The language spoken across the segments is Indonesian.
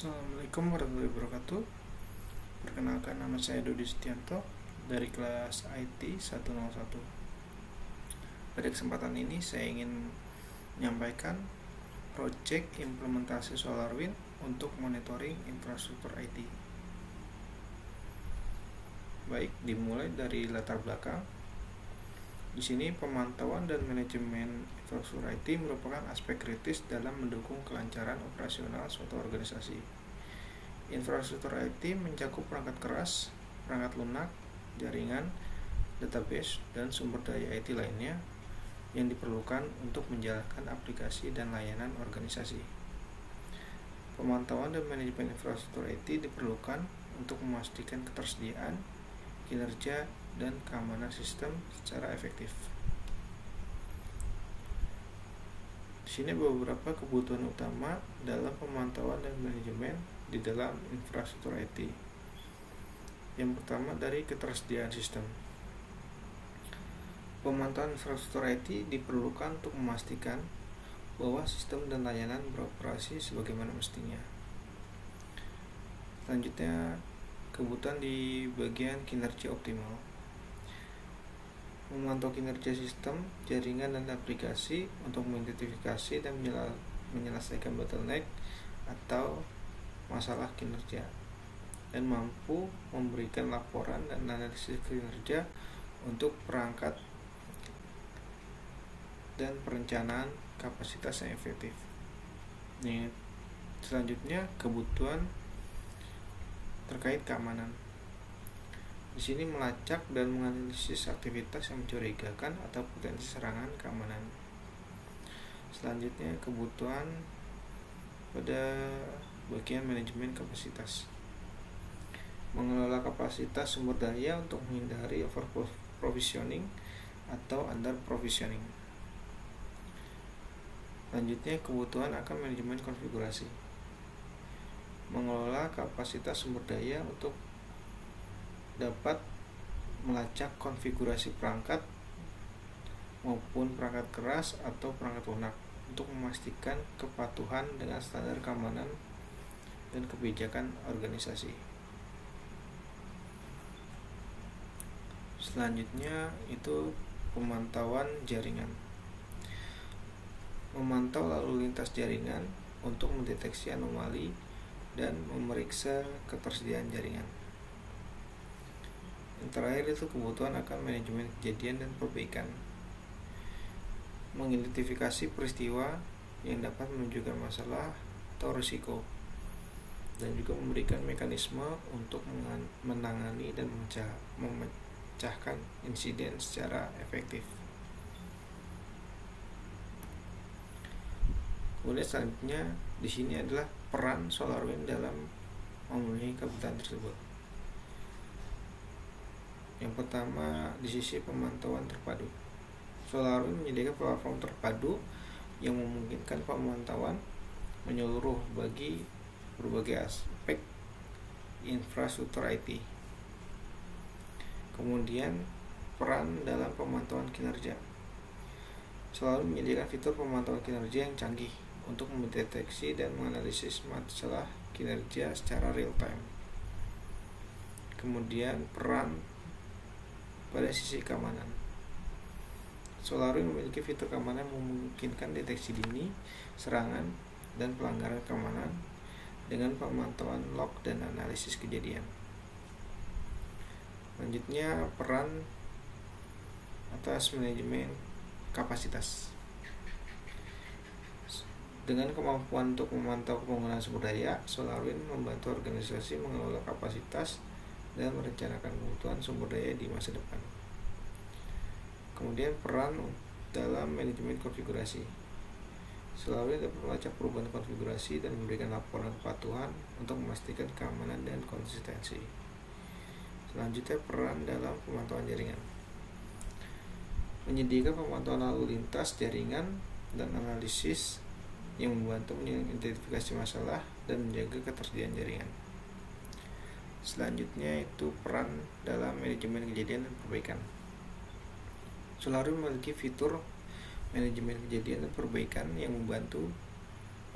Assalamualaikum warahmatullahi wabarakatuh. Perkenalkan, nama saya Dodi Setianto dari kelas IT 101. Pada kesempatan ini saya ingin menyampaikan proyek implementasi SolarWind untuk monitoring infrastruktur IT. Baik, dimulai dari latar belakang. Di sini pemantauan dan manajemen infrastruktur IT merupakan aspek kritis dalam mendukung kelancaran operasional suatu organisasi. Infrastruktur IT mencakup perangkat keras, perangkat lunak, jaringan, database, dan sumber daya IT lainnya yang diperlukan untuk menjalankan aplikasi dan layanan organisasi. Pemantauan dan manajemen infrastruktur IT diperlukan untuk memastikan ketersediaan, kinerja, dan keamanan sistem secara efektif. Di sini beberapa kebutuhan utama dalam pemantauan dan manajemen di dalam infrastruktur IT. Yang pertama, dari ketersediaan sistem. Pemantauan infrastruktur IT diperlukan untuk memastikan bahwa sistem dan layanan beroperasi sebagaimana mestinya. Selanjutnya, kebutuhan di bagian kinerja optimal. Memantau kinerja sistem, jaringan, dan aplikasi untuk mengidentifikasi dan menyelesaikan bottleneck atau masalah kinerja, dan mampu memberikan laporan dan analisis kinerja untuk perangkat dan perencanaan kapasitas yang efektif. Selanjutnya, kebutuhan terkait keamanan. Di sini melacak dan menganalisis aktivitas yang mencurigakan atau potensi serangan keamanan. Selanjutnya, kebutuhan pada bagian manajemen kapasitas. Mengelola kapasitas sumber daya untuk menghindari over provisioning atau under provisioning. Selanjutnya, kebutuhan akan manajemen konfigurasi. Mengelola kapasitas sumber daya untuk dapat melacak konfigurasi perangkat maupun perangkat keras atau perangkat lunak untuk memastikan kepatuhan dengan standar keamanan dan kebijakan organisasi. Selanjutnya itu pemantauan jaringan. Memantau lalu lintas jaringan untuk mendeteksi anomali dan memeriksa ketersediaan jaringan. Yang terakhir itu kebutuhan akan manajemen kejadian dan perbaikan. Mengidentifikasi peristiwa yang dapat menunjukkan masalah atau risiko, dan juga memberikan mekanisme untuk menangani dan memecahkan insiden secara efektif. Kemudian selanjutnya di sini adalah peran SolarWind dalam memenuhi kebutuhan tersebut. Yang pertama, di sisi pemantauan terpadu. SolarWind menyediakan platform terpadu yang memungkinkan pemantauan menyeluruh bagi berbagai aspek infrastruktur IT. Kemudian, peran dalam pemantauan kinerja. SolarWind menyediakan fitur pemantauan kinerja yang canggih untuk mendeteksi dan menganalisis masalah kinerja secara real time. Kemudian, peran pada sisi keamanan. SolarWind memiliki fitur keamanan yang memungkinkan deteksi dini, serangan, dan pelanggaran keamanan dengan pemantauan log dan analisis kejadian. Selanjutnya, peran atas manajemen kapasitas. Dengan kemampuan untuk memantau penggunaan sumber daya, SolarWind membantu organisasi mengelola kapasitas dan merencanakan kebutuhan sumber daya di masa depan. Kemudian, peran dalam manajemen konfigurasi. SolarWind dapat melacak perubahan konfigurasi dan memberikan laporan kepatuhan untuk memastikan keamanan dan konsistensi. Selanjutnya, peran dalam pemantauan jaringan. Menyediakan pemantauan lalu lintas jaringan dan analisis yang membantu mengidentifikasi masalah dan menjaga ketersediaan jaringan. Selanjutnya itu peran dalam manajemen kejadian dan perbaikan. SolarWind memiliki fitur manajemen kejadian dan perbaikan yang membantu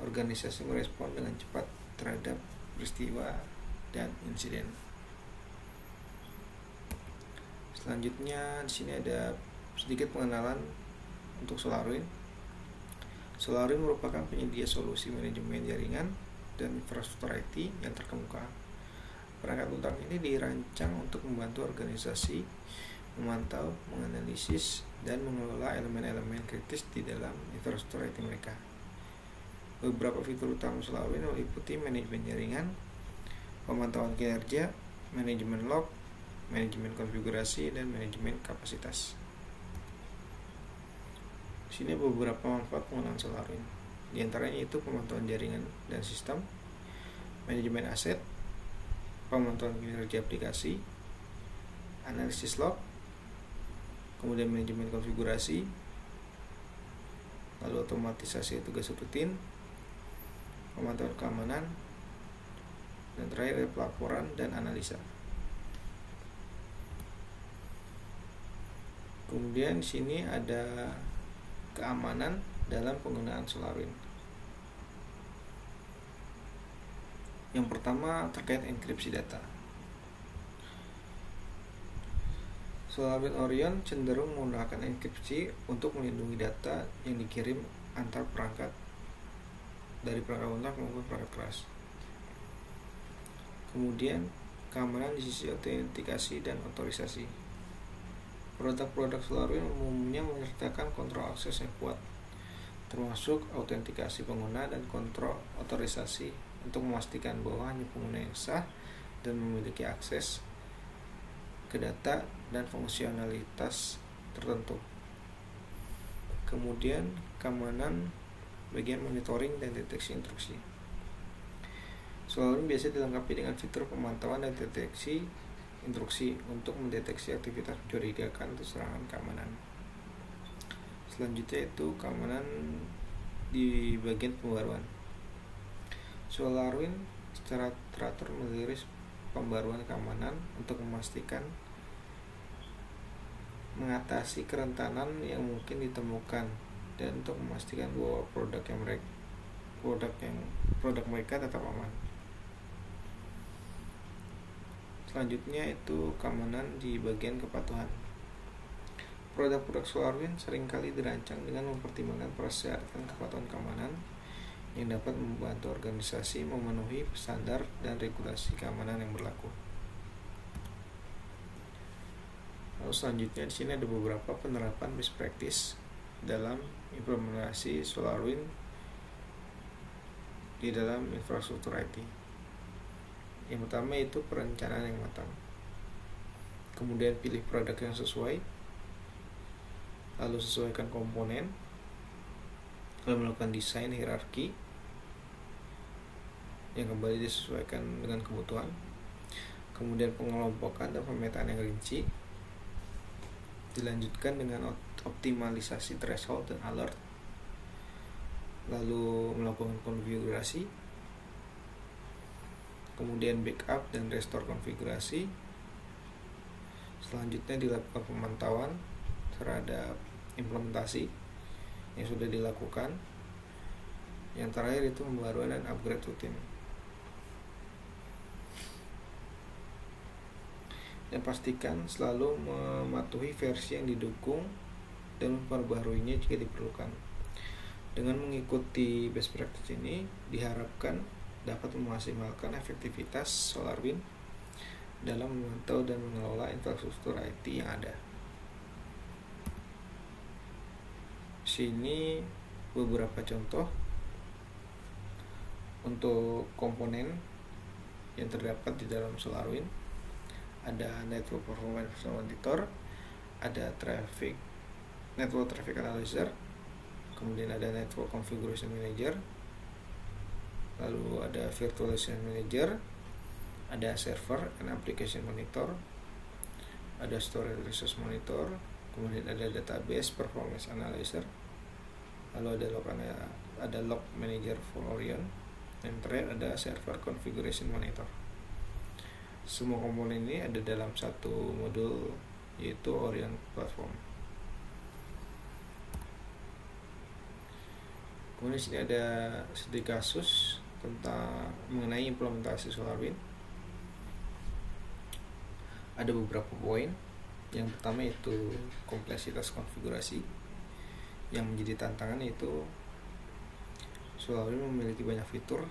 organisasi merespon dengan cepat terhadap peristiwa dan insiden. Selanjutnya di sini ada sedikit pengenalan untuk SolarWind. SolarWind merupakan penyedia solusi manajemen jaringan dan infrastruktur IT yang terkemuka. Perangkat lunak ini dirancang untuk membantu organisasi memantau, menganalisis, dan mengelola elemen-elemen kritis di dalam infrastruktur IT mereka. Beberapa fitur utama SolarWind meliputi manajemen jaringan, pemantauan kinerja, manajemen log, manajemen konfigurasi, dan manajemen kapasitas. Di sini beberapa manfaat penggunaan SolarWind. Di antaranya itu pemantauan jaringan dan sistem, manajemen aset, pemantauan kinerja aplikasi, analisis log, kemudian manajemen konfigurasi, lalu otomatisasi tugas rutin, pemantauan keamanan, dan terakhir pelaporan dan analisa. Kemudian di sini ada keamanan dalam penggunaan SolarWind. Yang pertama terkait enkripsi data. SolarWind Orion cenderung menggunakan enkripsi untuk melindungi data yang dikirim antar perangkat dari perangkat lunak maupun perangkat keras. Kemudian keamanan di sisi autentikasi dan otorisasi. Produk-produk SolarWind umumnya menyertakan kontrol akses yang kuat, termasuk autentikasi pengguna dan kontrol otorisasi untuk memastikan bahwa hanya pengguna yang sah dan memiliki akses ke data dan fungsionalitas tertentu. Kemudian keamanan bagian monitoring dan deteksi intrusi. SolarWind biasa dilengkapi dengan fitur pemantauan dan deteksi intrusi untuk mendeteksi aktivitas mencurigakan atau serangan keamanan. Selanjutnya itu keamanan di bagian pembaruan. SolarWind secara teratur merilis pembaruan keamanan untuk memastikan mengatasi kerentanan yang mungkin ditemukan dan untuk memastikan bahwa produk mereka tetap aman. Selanjutnya itu keamanan di bagian kepatuhan. Produk-produk SolarWind seringkali dirancang dengan mempertimbangkan persyaratan kepatuhan keamanan yang dapat membantu organisasi memenuhi standar dan regulasi keamanan yang berlaku. Lalu selanjutnya di sini ada beberapa penerapan best practice dalam implementasi SolarWind di dalam infrastruktur IT. Yang pertama itu perencanaan yang matang. Kemudian pilih produk yang sesuai. Lalu sesuaikan komponen. Lalu melakukan desain hierarki yang kembali disesuaikan dengan kebutuhan. Kemudian pengelompokan dan pemetaan yang rinci. Dilanjutkan dengan optimalisasi threshold dan alert. Lalu melakukan konfigurasi. Kemudian backup dan restore konfigurasi. Selanjutnya dilakukan pemantauan terhadap implementasi yang sudah dilakukan. Yang terakhir itu pembaruan dan upgrade rutin. Dan pastikan selalu mematuhi versi yang didukung dan memperbaharuinya jika diperlukan. Dengan mengikuti best practice ini diharapkan dapat memaksimalkan efektivitas SolarWind dalam memantau dan mengelola infrastruktur IT yang ada. Sini beberapa contoh untuk komponen yang terdapat di dalam SolarWind. Ada Network Performance Monitor, ada Network Traffic Analyzer, kemudian ada Network Configuration Manager, lalu ada Virtualization Manager, ada Server and Application Monitor, ada Storage Resource Monitor, kemudian ada Database Performance Analyzer, lalu ada Log Manager for Orion, dan terakhir ada Server Configuration Monitor. Semua komponen ini ada dalam satu modul, yaitu Orion Platform. Kemudian di sini ada studi kasus tentang mengenai implementasi SolarWinds. Ada beberapa poin. Yang pertama yaitu kompleksitas konfigurasi. Yang menjadi tantangan yaitu SolarWinds memiliki banyak fitur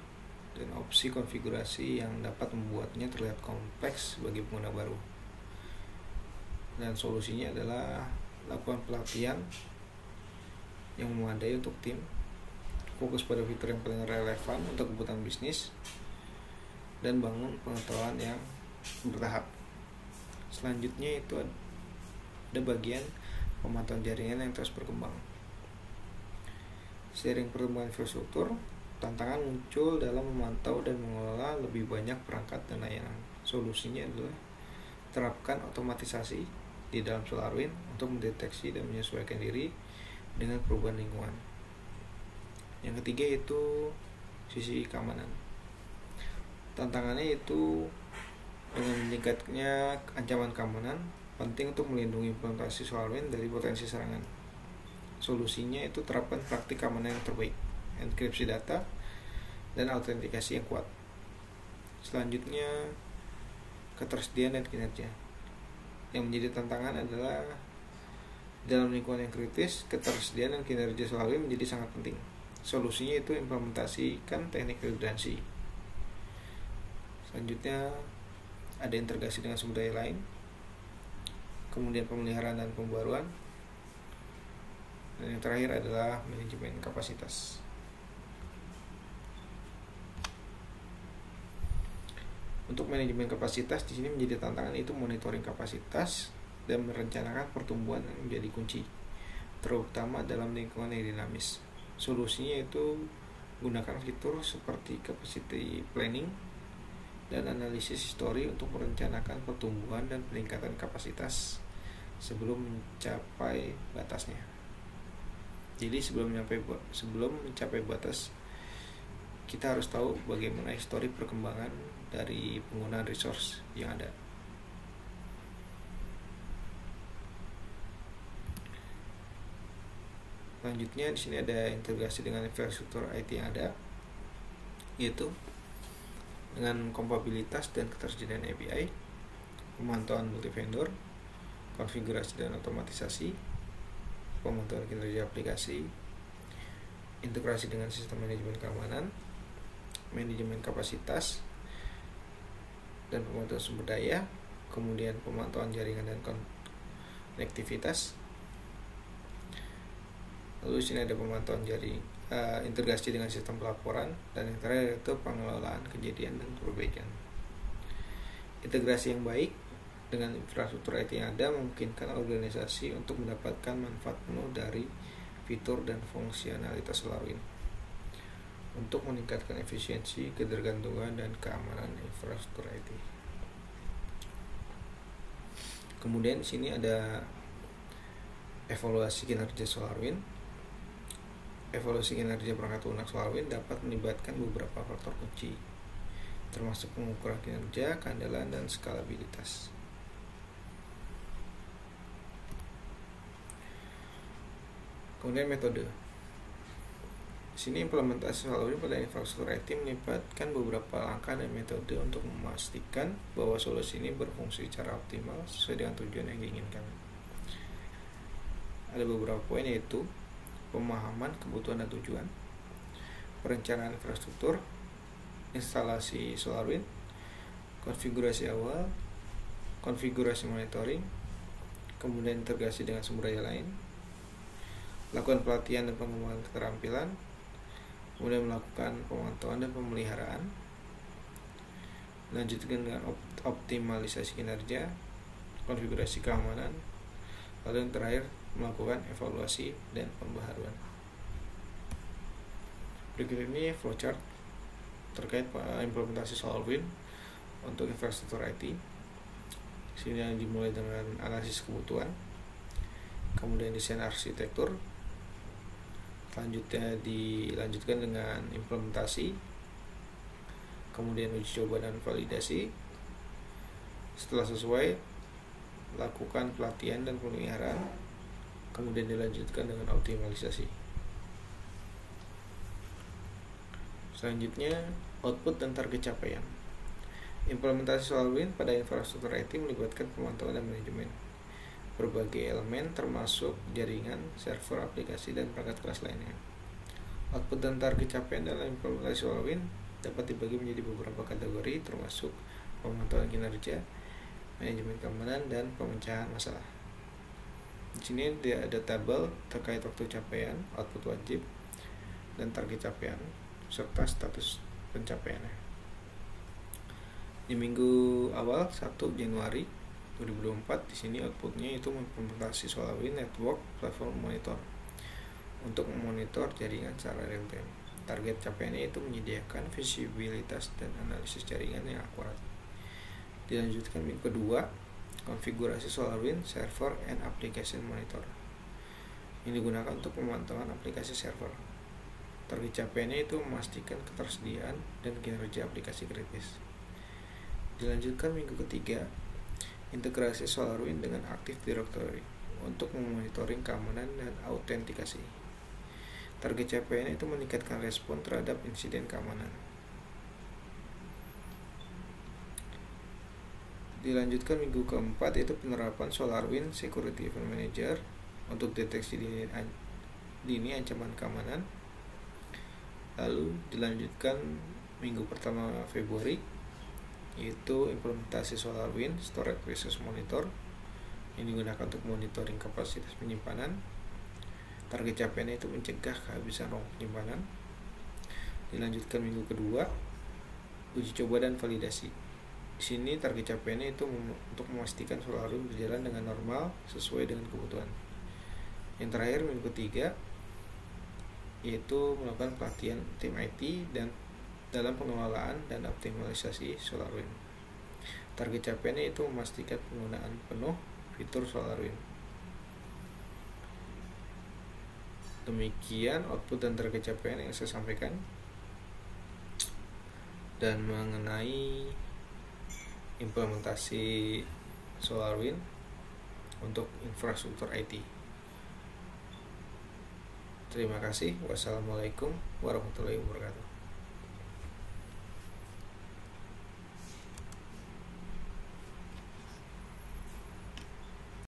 dan opsi konfigurasi yang dapat membuatnya terlihat kompleks bagi pengguna baru. Dan solusinya adalah lakukan pelatihan yang memadai untuk tim, fokus pada fitur yang paling relevan untuk kebutuhan bisnis, dan bangun pengetahuan yang bertahap. Selanjutnya itu ada bagian pemantauan jaringan yang terus berkembang. Seiring perkembangan infrastruktur, tantangan muncul dalam memantau dan mengelola lebih banyak perangkat dan layanan. Solusinya adalah terapkan otomatisasi di dalam SolarWinds untuk mendeteksi dan menyesuaikan diri dengan perubahan lingkungan. Yang ketiga yaitu sisi keamanan. Tantangannya yaitu dengan meningkatnya ancaman keamanan, penting untuk melindungi implementasi SolarWinds dari potensi serangan. Solusinya itu terapkan praktik keamanan yang terbaik, enkripsi data, dan autentikasi yang kuat. Selanjutnya, ketersediaan dan kinerja. Yang menjadi tantangan adalah dalam lingkungan yang kritis, ketersediaan dan kinerja SolarWinds menjadi sangat penting. Solusinya itu implementasikan teknik redundancy. Selanjutnya, ada integrasi dengan sumber daya lain, kemudian pemeliharaan dan pembaruan, dan yang terakhir adalah manajemen kapasitas. Untuk manajemen kapasitas di sini menjadi tantangan itu monitoring kapasitas dan merencanakan pertumbuhan yang menjadi kunci, terutama dalam lingkungan yang dinamis. Solusinya itu gunakan fitur seperti capacity planning dan analisis histori untuk merencanakan pertumbuhan dan peningkatan kapasitas sebelum mencapai batasnya. Jadi sebelum mencapai batas, kita harus tahu bagaimana histori perkembangan dari penggunaan resource yang ada. Selanjutnya di sini ada integrasi dengan infrastruktur IT yang ada, yaitu dengan kompatibilitas dan ketersediaan API, pemantauan multi vendor, konfigurasi dan otomatisasi, pemantauan kinerja aplikasi, integrasi dengan sistem manajemen keamanan, manajemen kapasitas, dan pemantauan sumber daya, kemudian pemantauan jaringan dan konektivitas. Lalu di sini ada pemantauan jaring, integrasi dengan sistem pelaporan, dan yang terakhir itu pengelolaan kejadian dan perbaikan. Integrasi yang baik dengan infrastruktur IT yang ada memungkinkan organisasi untuk mendapatkan manfaat penuh dari fitur dan fungsionalitas SolarWinds untuk meningkatkan efisiensi, ketergantungan, dan keamanan infrastruktur IT. Kemudian di sini ada evaluasi kinerja SolarWinds. Evaluasi kinerja perangkat lunak SolarWinds dapat melibatkan beberapa faktor kunci, termasuk pengukuran kinerja, keandalan, dan skalabilitas. Kemudian metode. Di sini implementasi SolarWinds pada infrastruktur IT melibatkan beberapa langkah dan metode untuk memastikan bahwa solusi ini berfungsi secara optimal sesuai dengan tujuan yang diinginkan. Ada beberapa poin yaitu pemahaman kebutuhan dan tujuan, perencanaan infrastruktur, instalasi SolarWinds, konfigurasi awal, konfigurasi monitoring, kemudian integrasi dengan sumber daya lain, lakukan pelatihan dan pengembangan keterampilan, kemudian melakukan pemantauan dan pemeliharaan, lanjutkan dengan optimalisasi kinerja, konfigurasi keamanan, lalu yang terakhir melakukan evaluasi dan pembaharuan. Berikut ini flowchart terkait implementasi SolarWinds untuk infrastruktur IT. Sini dimulai dengan analisis kebutuhan, kemudian desain arsitektur, selanjutnya dilanjutkan dengan implementasi, kemudian uji coba dan validasi. Setelah sesuai, lakukan pelatihan dan pemeliharaan, kemudian dilanjutkan dengan optimalisasi. Selanjutnya, output dan target capaian. Implementasi SolarWinds pada infrastruktur IT melibatkan pemantauan dan manajemen berbagai elemen termasuk jaringan, server, aplikasi, dan perangkat keras lainnya. Output dan target capaian dalam implementasi SolarWinds dapat dibagi menjadi beberapa kategori termasuk pemantauan kinerja, manajemen keamanan, dan pemecahan masalah. Di sini ada tabel terkait waktu capaian, output wajib, dan target capaian serta status pencapaiannya. Di minggu awal 1 Januari 2024 di sini outputnya itu implementasi SolarWinds Network Platform Monitor untuk memonitor jaringan secara real time. Target capaiannya itu menyediakan visibilitas dan analisis jaringan yang akurat. Dilanjutkan minggu kedua, konfigurasi SolarWinds Server and Application Monitor. Ini digunakan untuk pemantauan aplikasi server. Target capaiannya itu memastikan ketersediaan dan kinerja aplikasi kritis. Dilanjutkan minggu ketiga, integrasi SolarWinds dengan Active Directory untuk memonitoring keamanan dan autentikasi. Target capaiannya itu meningkatkan respon terhadap insiden keamanan. Dilanjutkan minggu keempat itu penerapan SolarWinds Security Event Manager untuk deteksi dini ancaman keamanan. Lalu dilanjutkan minggu pertama Februari yaitu implementasi SolarWinds Storage Resource Monitor. Ini digunakan untuk monitoring kapasitas penyimpanan. Target capaiannya itu mencegah kehabisan ruang penyimpanan. Dilanjutkan minggu kedua, uji coba dan validasi. Di sini target capaiannya itu untuk memastikan SolarWinds berjalan dengan normal sesuai dengan kebutuhan. Yang terakhir minggu ketiga yaitu melakukan pelatihan tim IT dan dalam pengelolaan dan optimalisasi SolarWinds. Target capaiannya itu memastikan penggunaan penuh fitur SolarWinds. Demikian output dan target capaian yang saya sampaikan. Dan mengenai implementasi SolarWinds untuk infrastruktur IT. Terima kasih. Wassalamualaikum warahmatullahi wabarakatuh.